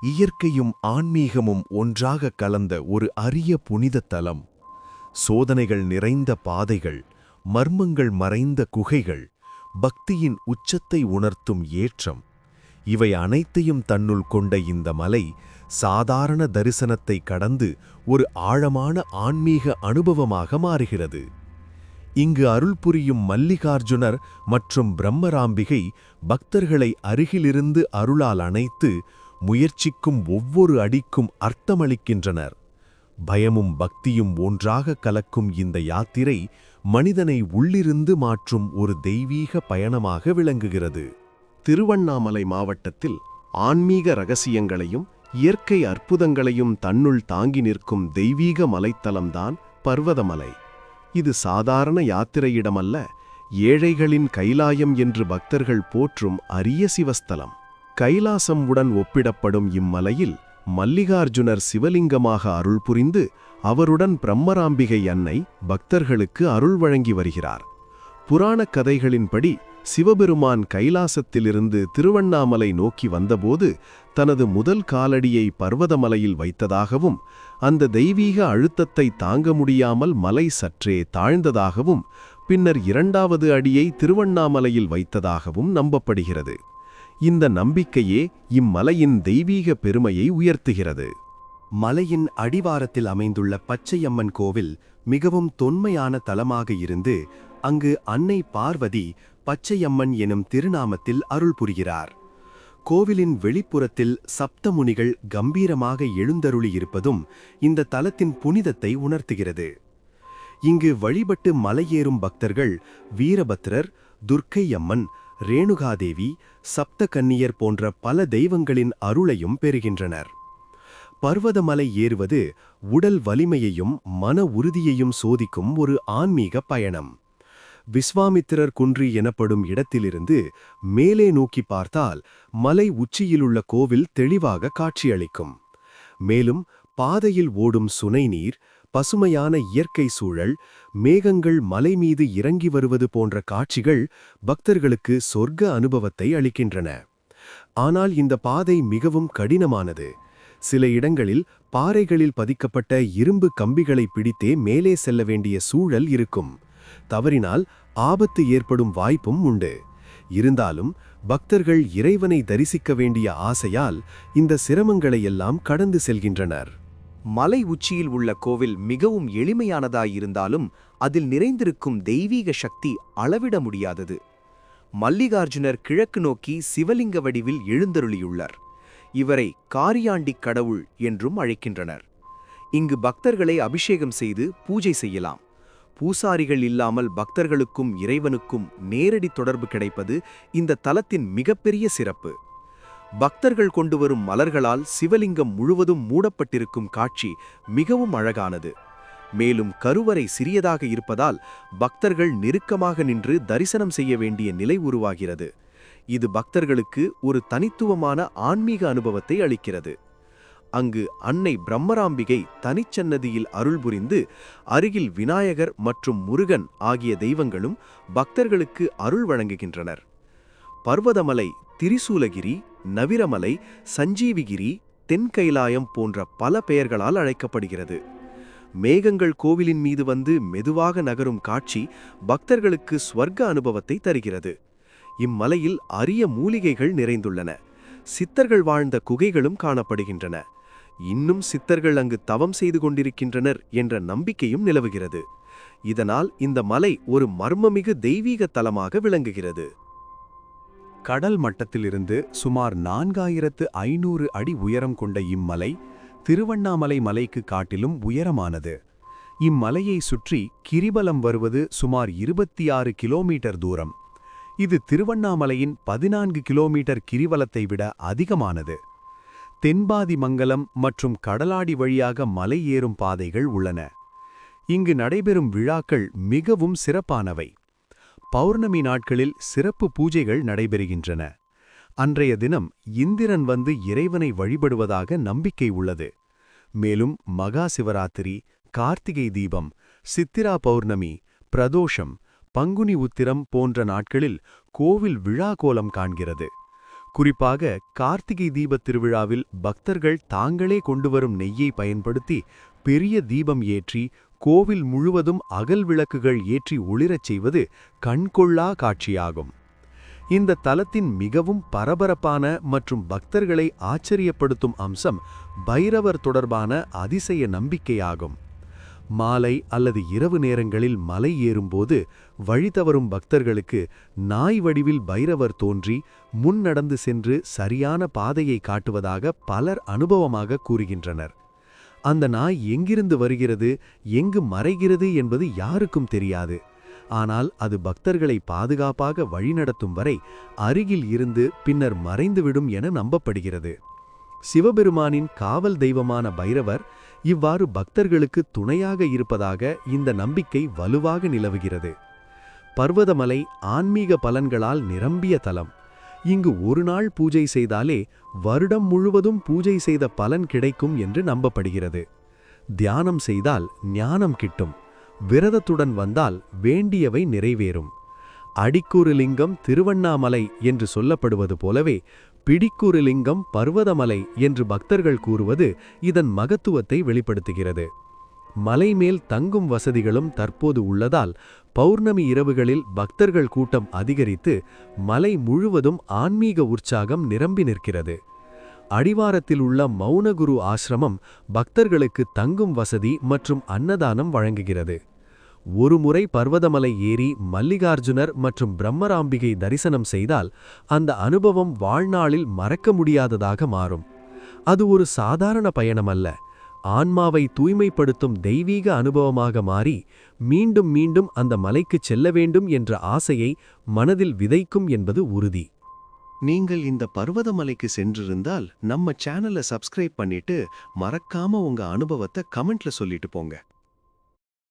இயற்கையும் ஆன்மீகமும் ஒன்றாக கலந்த ஒரு அரிய புனித தலம். சோதனைகள் நிறைந்த பாதைகள், மர்மங்கள் மறைந்த குகைகள், பக்தியின் உச்சத்தை உணர்த்தும் ஏற்றம், இவை அனைத்தையும் தன்னுள் கொண்ட இந்த மலை சாதாரண தரிசனத்தை கடந்து ஒரு ஆழமான ஆன்மீக அனுபவமாக மாறுகிறது. இங்கு அருள் புரியும் மல்லிகார்ஜுனர் மற்றும் பிரம்மராம்பிகை பக்தர்களை அருகிலிருந்து அருளால் அணைத்து முயற்சிக்கும் ஒவ்வொரு அடிக்கும் அர்த்தமளிக்கின்றனர். பயமும் பக்தியும் ஒன்றாக கலக்கும் இந்த யாத்திரை மனிதனை உள்ளிருந்து மாற்றும் ஒரு தெய்வீக பயணமாக விளங்குகிறது. திருவண்ணாமலை மாவட்டத்தில் ஆன்மீக ரகசியங்களையும் இயற்கை அற்புதங்களையும் தன்னுள் தாங்கி நிற்கும் தெய்வீக மலைத்தலம்தான் பர்வதமலை. இது சாதாரண யாத்திரையிடமல்ல, ஏழைகளின் கைலாயம் என்று பக்தர்கள் போற்றும் அரிய சிவஸ்தலம். கைலாசம் உடன் ஒப்பிடப்படும் இம்மலையில் மல்லிகார்ஜுனர் சிவலிங்கமாக அருள் புரிந்து அவருடன் பிரம்மராம்பிகை அன்னை பக்தர்களுக்கு அருள் வழங்கி வருகிறார். புராணக் கதைகளின்படி சிவபெருமான் கைலாசத்திலிருந்து திருவண்ணாமலை நோக்கி வந்தபோது தனது முதல் காலடியை பர்வதமலையில் வைத்ததாகவும், அந்த தெய்வீக அழுத்தத்தை தாங்க முடியாமல் மலை சற்றே தாழ்ந்ததாகவும், பின்னர் இரண்டாவது அடியை திருவண்ணாமலையில் வைத்ததாகவும் நம்பப்படுகிறது. இந்த நம்பிக்கையே இம்மலையின் தெய்வீக பெருமையை உயர்த்துகிறது. மலையின் அடிவாரத்தில் அமைந்துள்ள பச்சையம்மன் கோவில் மிகவும் தொன்மையான தலமாக இருந்து அங்கு அன்னை பார்வதி பச்சையம்மன் எனும் திருநாமத்தில் அருள் புரிகிறார். கோவிலின் வெளிப்புறத்தில் சப்தமுனிகள் கம்பீரமாக எழுந்தருளியிருப்பதும் இந்த தலத்தின் புனிதத்தை உணர்த்துகிறது. இங்கு வழிபட்டு மலையேறும் பக்தர்கள் வீரபத்ரர், துர்க்கையம்மன், ரேணுகாதேவி, சப்த கன்னியர் போன்ற பல தெய்வங்களின் அருளையும் பெறுகின்றனர். பர்வதமலை ஏறுவது உடல் வலிமையையும் மன உறுதியையும் சோதிக்கும் ஒரு ஆன்மீக பயணம். விஸ்வாமித்திரர் குன்றி எனப்படும் இடத்திலிருந்து மேலே நோக்கி பார்த்தால் மலை உச்சியிலுள்ள கோவில் தெளிவாக காட்சியளிக்கும். மேலும் பாதையில் ஓடும் சுனைநீர், பசுமையான இயற்கை சூழல், மேகங்கள் மலை மீது இறங்கி வருவது போன்ற காட்சிகள் பக்தர்களுக்கு சொர்க்க அனுபவத்தை அளிக்கின்றன. ஆனால் இந்த பாதை மிகவும் கடினமானது. சில இடங்களில் பாறைகளில் பதிக்கப்பட்ட இரும்பு கம்பிகளை பிடித்தே மேலே செல்ல வேண்டிய சூழல் இருக்கும். தவறினால் ஆபத்து ஏற்படும் வாய்ப்பும் உண்டு. இருந்தாலும் பக்தர்கள் இறைவனை தரிசிக்க வேண்டிய ஆசையால் இந்த சிரமங்களையெல்லாம் கடந்து செல்கின்றனர். மலை உச்சியில் உள்ள கோவில் மிகவும் எளிமையானதாயிருந்தாலும் அதில் நிறைந்திருக்கும் தெய்வீக சக்தி அளவிட முடியாதது. மல்லிகார்ஜுனர் கிழக்கு நோக்கி சிவலிங்க வடிவில் எழுந்தருளியுள்ளார். இவரை காரியாண்டிக் கடவுள் என்றும் அழைக்கின்றனர். இங்கு பக்தர்களை அபிஷேகம் செய்து பூஜை செய்யலாம். பூசாரிகள் இல்லாமல் பக்தர்களுக்கும் இறைவனுக்கும் நேரடி தொடர்பு கிடைப்பது இந்த தலத்தின் மிகப்பெரிய சிறப்பு. பக்தர்கள் கொண்டு வரும் மலர்களால் சிவலிங்கம் முழுவதும் மூடப்பட்டிருக்கும் காட்சி மிகவும் அழகானது. மேலும் கருவறை சிறியதாக இருப்பதால் பக்தர்கள் நெருக்கமாக நின்று தரிசனம் செய்ய வேண்டிய நிலை உருவாகிறது. இது பக்தர்களுக்கு ஒரு தனித்துவமான ஆன்மீக அனுபவத்தை அளிக்கிறது. அங்கு அன்னை பிரம்மராம்பிகை தனிச்சன்னதியில் அருள் புரிந்து அருகில் விநாயகர் மற்றும் முருகன் ஆகிய தெய்வங்களும் பக்தர்களுக்கு அருள் வழங்குகின்றனர். பர்வதமலை திரிசூலகிரி, நவிரமலை, சஞ்சீவிகிரி, தென்கைலாயம் போன்ற பல பெயர்களால் அழைக்கப்படுகிறது. மேகங்கள் கோவிலின் மீது வந்து மெதுவாக நகரும் காட்சி பக்தர்களுக்கு ஸ்வர்க்க அனுபவத்தை தருகிறது. இம்மலையில் அரிய மூலிகைகள் நிறைந்துள்ளன. சித்தர்கள் வாழ்ந்த குகைகளும் காணப்படுகின்றன. இன்னும் சித்தர்கள் அங்கு தவம் செய்து கொண்டிருக்கின்றனர் என்ற நம்பிக்கையும் நிலவுகிறது. இதனால் இந்த மலை ஒரு மர்மமிகு தெய்வீக தலமாக விளங்குகிறது. கடல் மட்டத்திலிருந்து சுமார் 4500 அடி உயரம் கொண்ட இம்மலை திருவண்ணாமலை மலைக்கு காட்டிலும் உயரமானது. இம்மலையை சுற்றி கிரிவலம் வருவது சுமார் 26 கிலோமீட்டர் தூரம். இது திருவண்ணாமலையின் 14 கிலோமீட்டர் கிரிவலத்தை விட அதிகமானது. தென்பாதி மங்கலம் மற்றும் கடலாடி வழியாக மலை ஏறும் பாதைகள் உள்ளன. இங்கு நடைபெறும் விழாக்கள் மிகவும் சிறப்பானவை. பௌர்ணமி நாட்களில் சிறப்பு பூஜைகள் நடைபெறுகின்றன. அன்றைய தினம் இந்திரன் வந்து இறைவனை வழிபடுவதாக நம்பிக்கை உள்ளது. மேலும் மகா சிவராத்திரி, கார்த்திகை தீபம், சித்திரா பௌர்ணமி, பிரதோஷம், பங்குனி உத்திரம் போன்ற நாட்களில் கோவில் விழா கோலம் காண்கிறது. குறிப்பாக கார்த்திகை தீபத் திருவிழாவில் பக்தர்கள் தாங்களே கொண்டுவரும் நெய்யை பயன்படுத்தி பெரிய தீபம் ஏற்றி கோவில் முழுவதும் அகல் விளக்குகள் ஏற்றி ஒளிரச் செய்வது கண்கொள்ளா காட்சியாகும். இந்த தலத்தின் மிகவும் பரபரப்பான மற்றும் பக்தர்களை ஆச்சரியப்படுத்தும் அம்சம் பைரவர் தொடர்பான அதிசய நம்பிக்கையாகும். மாலை அல்லது இரவு நேரங்களில் மலை ஏறும்போது வழி தவறும் பக்தர்களுக்கு நாய் வடிவில் பைரவர் தோன்றி முன் நடந்து சென்று சரியான பாதையை காட்டுவதாக பலர் அனுபவமாக கூறுகின்றனர். அந்த நாய் எங்கிருந்து வருகிறது, எங்கு மறைகிறது என்பது யாருக்கும் தெரியாது. ஆனால் அது பக்தர்களை பாதுகாப்பாக வழிநடத்தும் வரை அருகில் இருந்து பின்னர் மறைந்துவிடும் என நம்பப்படுகிறது. சிவபெருமானின் காவல் தெய்வமான பைரவர் இவ்வாறு பக்தர்களுக்கு துணையாக இருப்பதாக இந்த நம்பிக்கை வலுவாக நிலவுகிறது. பர்வதமலை ஆன்மீக பலன்களால் நிரம்பிய தலம். இங்கு ஒரு நாள் பூஜை செய்தாலே வருடம் முழுவதும் பூஜை செய்த பலன் கிடைக்கும் என்று நம்பப்படுகிறது. தியானம் செய்தால் ஞானம் கிட்டும். விரதத்துடன் வந்தால் வேண்டியவை நிறைவேறும். அடிக்கூறு லிங்கம் திருவண்ணாமலை என்று சொல்லப்படுவது போலவே பிடிக்கூறு லிங்கம் பர்வதமலை என்று பக்தர்கள் கூறுவது இதன் மகத்துவத்தை வெளிப்படுத்துகிறது. மலை மேல் தங்கும் வசதிகளும் தற்போது உள்ளதால் பௌர்ணமி இரவுகளில் பக்தர்கள் கூட்டம் அதிகரித்து மலை முழுவதும் ஆன்மீக உற்சாகம் நிரம்பி நிற்கிறது. அடிவாரத்தில் உள்ள மௌனகுரு ஆசிரமம் பக்தர்களுக்கு தங்கும் வசதி மற்றும் அன்னதானம் வழங்குகிறது. ஒருமுறை பர்வதமலை ஏறி மல்லிகார்ஜுனர் மற்றும் பிரம்மராம்பிகை தரிசனம் செய்தால் அந்த அனுபவம் வாழ்நாளில் மறக்க முடியாததாக மாறும். அது ஒரு சாதாரண பயணமல்ல, ஆன்மாவை தூய்மைப்படுத்தும் தெய்வீக அனுபவமாக மாறி மீண்டும் மீண்டும் அந்த மலைக்குச் செல்ல வேண்டும் என்ற ஆசையை மனதில் விதைக்கும் என்பது உறுதி. நீங்கள் இந்த பர்வதமலைக்கு சென்றிருந்தால் நம்ம சேனலை சப்ஸ்கிரைப் பண்ணிட்டு மறக்காம உங்க அனுபவத்தை கமெண்ட்ல சொல்லிட்டு போங்க.